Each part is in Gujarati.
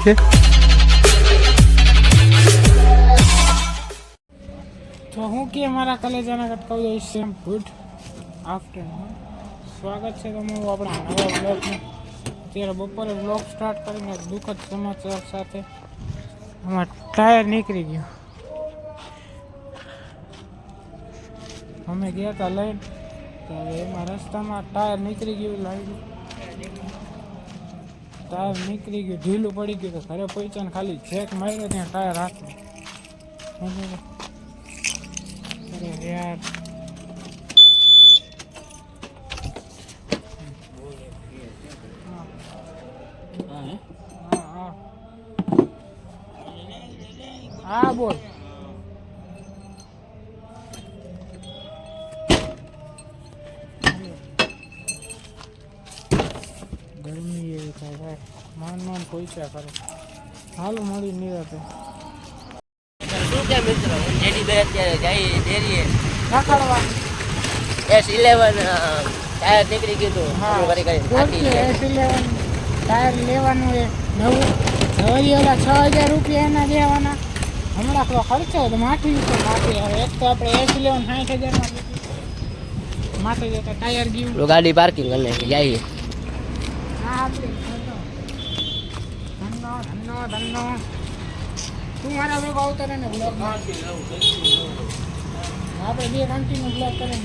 છે. તો હું કે મારા કલેજાના કટકાવ જઈશ ગુડ આફ્ટરનૂન. સ્વાગત છે તમારું આપણા નવા બ્લોગમાં. અત્યારે બપોરે બ્લોગ સ્ટાર્ટ કરીને દુઃખદ સમાચાર સાથે આમાં ટાયર નીકળી ગયું. અમે ગયા હતા લઈને ત્યારે એમાં રસ્તામાં ટાયર નીકળી ગયું. ટાયર નીકળી ગયું, ઢીલું પડી ગયું. તો ઘરે પહોંચ્યા ને ખાલી ચેક માર્યો ત્યાં ટાયર હાથમાં. યાર હા બોલ. ગરમી એવી થાય ભાઈ, માન પૈસા કરે. હાલો મળી નિરાતે. શું કે મિત્રો, જેડી બે અત્યારે જાય ડેરીએ નાખડવા S11 ટાયર નીકળી ગયું હતું. ટાયર લેવાનું એ નવું હવે ઓલા 6000 રૂપિયા એના દેવાના. હમણાં થોડો ખર્ચો તો માથી આવે. એક તો આપણે S11 60,000 માથે જતા ટાયર ગયું. ગાડી પાર્કિંગ કરીને જઈએ. હા આપણે ધન્નો તું મારા બ્લોગ આવતો રહે ને બ્લોગ આપણે બે કન્ટિન્યુ બ્લોગ કરે ને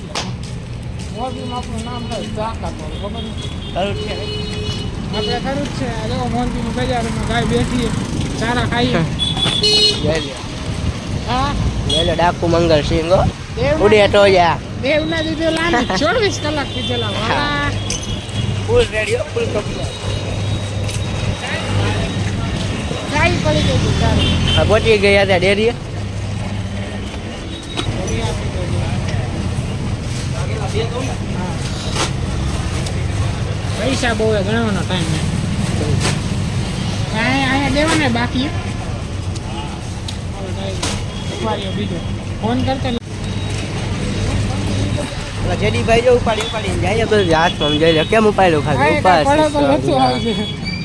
મોરબીમાં આપણું નામ થાય ચાકા તો ખબર નથી ખરું છે આપણે ખરું જ છે. જો મોરબીનું બજારમાં ગાય બેસીએ ચારા ખાઈએ. હા લેલો ડાકુ મંગલ સિંહ ઉડે ટોયા દેવના દીધે લાંબી 24 કલાક પીધેલા વાળા. ફૂલ રેડિયો ફૂલ કમ્પ્લીટ. ચાઈ પડી ગઈ હતી ચાઈ. આ પહોંચી ગયા હતા ડેરીએ. પૈસા બહુ ગણવાનો ટાઈમ નહીં. અહીંયા દેવાને બાકી બીજો ફોન કરતા જેડીભાઈ જો ઉપાડીને જાય બધું હાથમાં જઈ લે. કેમ ઉપાડ્યું ખાલી ઉપાડ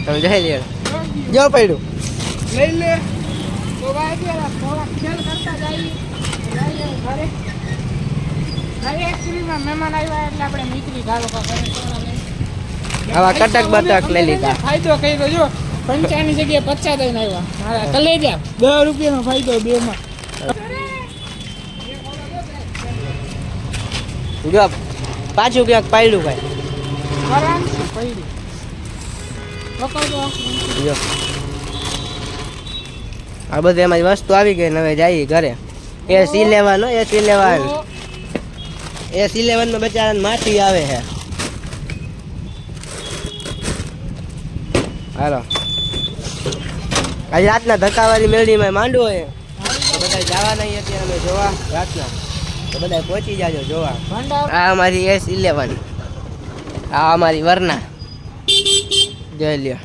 તમે જઈ લે જો પડ્યું લઈ લે તો ભાઈ થોડા ખેલ કરતા જઈએ ઘરે. એકચ્યુઅલીમાં મહેમાન આવ્યા એટલે આપણે નીકળી ગાળો આવા કટક બટક લઈ લીધા. ફાયદો કર્યો જો 55 જગ્યાએ 50 દઈને આવ્યા. મારા કલેજા 10 રૂપિયાનો ફાયદો બેમાં. જો પાછું ક્યાંક પાડ્યું ભાઈ. આરામથી પડ્યું. જો આ બધી એમાં વસ્તુ આવી ગઈ ને હવે જઈએ ઘરે. S11 માં બચારાને માટી આવે છે. હાલો આજે રાતના ધક્કાવાળી મેળીમાં માંડવો હોય બધા જવાના અત્યારે અમે જોવા રાતના તો બધા પહોંચી જાજો જોવા. આ અમારી S11 આ અમારી વરના જોઈ લ્યો.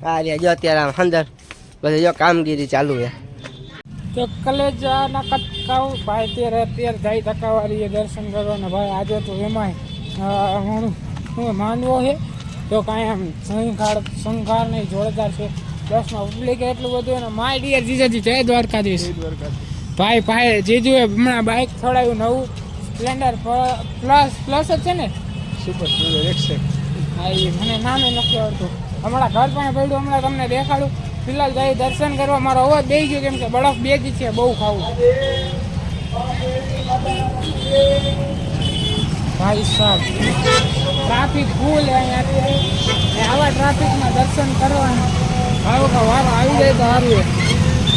હા રે જો અત્યારે આમ અંદર બધી જો કામગીરી ચાલુ છે. તો કલેજાના કટકાવ ભાઈ અત્યારે જાય ધક્કાવાળી દર્શન કરવાના ભાઈ. આજે તો એમાંય હું માનવો છે તો કાંઈ આમ સંઘાર નહીં જોરદાર છે. બસમાં પબ્લિક એટલું બધું ને માય ડિયર જીજાજી જય દ્વારકાધીશ. ભાઈ જીજુએ હમણાં બાઇક છોડાયું નવું સ્પ્લેન્ડર પ્લસ જ છે ને સુપર એક્સેક. હા એ મને નામે નથી આવડતું. હમણાં ઘર પાસે પડ્યું હમણાં તમને દેખાડું. ફિલહાલ જઈ દર્શન કરવા. મારો અવાજ બેસી ગયો કેમ કે બરફ બેગી છે બહુ ખાવું ભાઈ સાહેબ. ટ્રાફિક ફૂલ અહીંયા. આવા ટ્રાફિકમાં દર્શન કરવાનું ખાવો કા વારો આવી જાય તો સારું.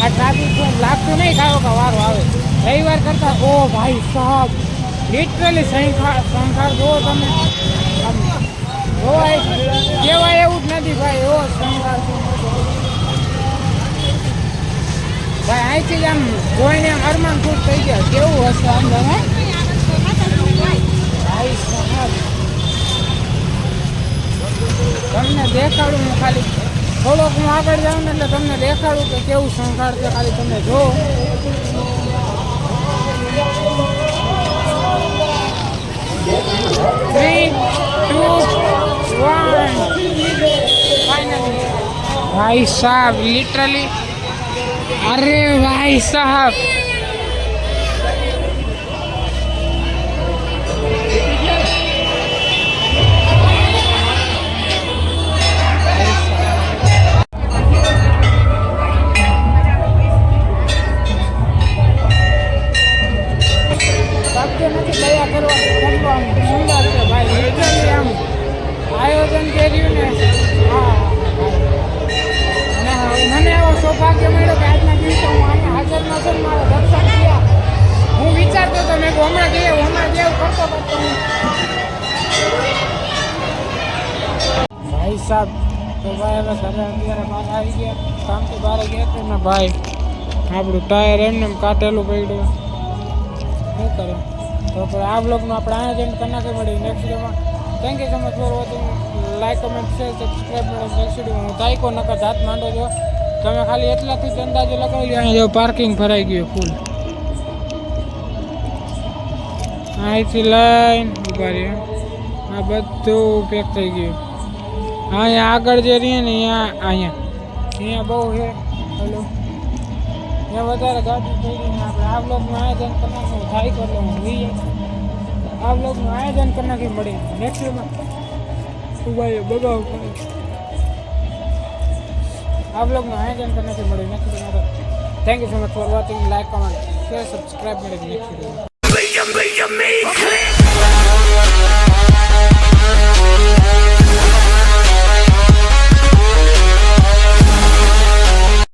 આ ટ્રાફિક લાગતું નહીં ખાવો કા વારો આવે. રવિવાર કરતા ઓ ભાઈ સાહેબ લિટરલી સંખાર જુઓ તમે. જોવાય કહેવાય એવું જ નથી ભાઈ. એવો સંખાર ભાઈ અહીંથી જ આમ જોઈને આમ અરમાન ખુશ થઈ ગયા. કેવું હશે અંદર હે ભાઈ સાહેબ. તમને દેખાડું હું ખાલી થોડોક હું આગળ જાઉં ને એટલે તમને દેખાડું કે કેવું સંખાર છે. ખાલી તમે જો 3, 2, 1 भाई साहब लिटरली, अरे भाई साहब દયા કરવા સુંદર છે ભાઈ, લિટરલી આમ આયોજન કર્યું ને. હા અને મને એવો સૌભાગ્ય મળ્યો કે આજના દિવસે હું અહીંયા હાજર નજર મારા દર્શન થયા. હું વિચારતો હતો મેં હમણાં જેવું કરતો કરતો હું ભાઈ સાહેબ તો ભાઈ હવે ઘરે અત્યારે બહાર આવી ગયા, કામથી બહાર ગયા હતા ને ભાઈ, આપણું ટાયર એમને એમ કાટેલું પડ્યું. શું કરે તો પછી આ બ્લોગનું આપણે આયોજન કરી નાખી મળી નેક્સ્ટ વિડીયોમાં. Thank you so much for watching. Like comment share subscribe મળે નેક્સ્ટ વિડીયોમાં. હું તાઈકો નકર જાત માંડો છો તમે, ખાલી એટલાથી જ અંદાજો લગાવી લો. અહીંયા જો પાર્કિંગ ભરાઈ ગયું ફૂલ, અહીંથી લઈને ઉભા રહ્યો આ બધું પેક થઈ ગયું. અહીંયા આગળ જે રહીએ ને અહીંયા બહુ છે. હલો ત્યાં વધારે ગાડી થઈ ગઈ ને આપણે આ બ્લોગનું આયોજન કરી નાખવું. થાય કરી લઉં આ બ્લોગનું આયોજન કરી નાખી મળી નેક્સ્ટ ડેમાં. ઉભાઈ બગાવ કરે આ બ્લોગનું આયોજન કરી નાખી મળી નેક્સ્ટ ડેમાં. Thank you so much for watching. Like comment share subscribe મળી નેક્સ્ટ ડેમાં.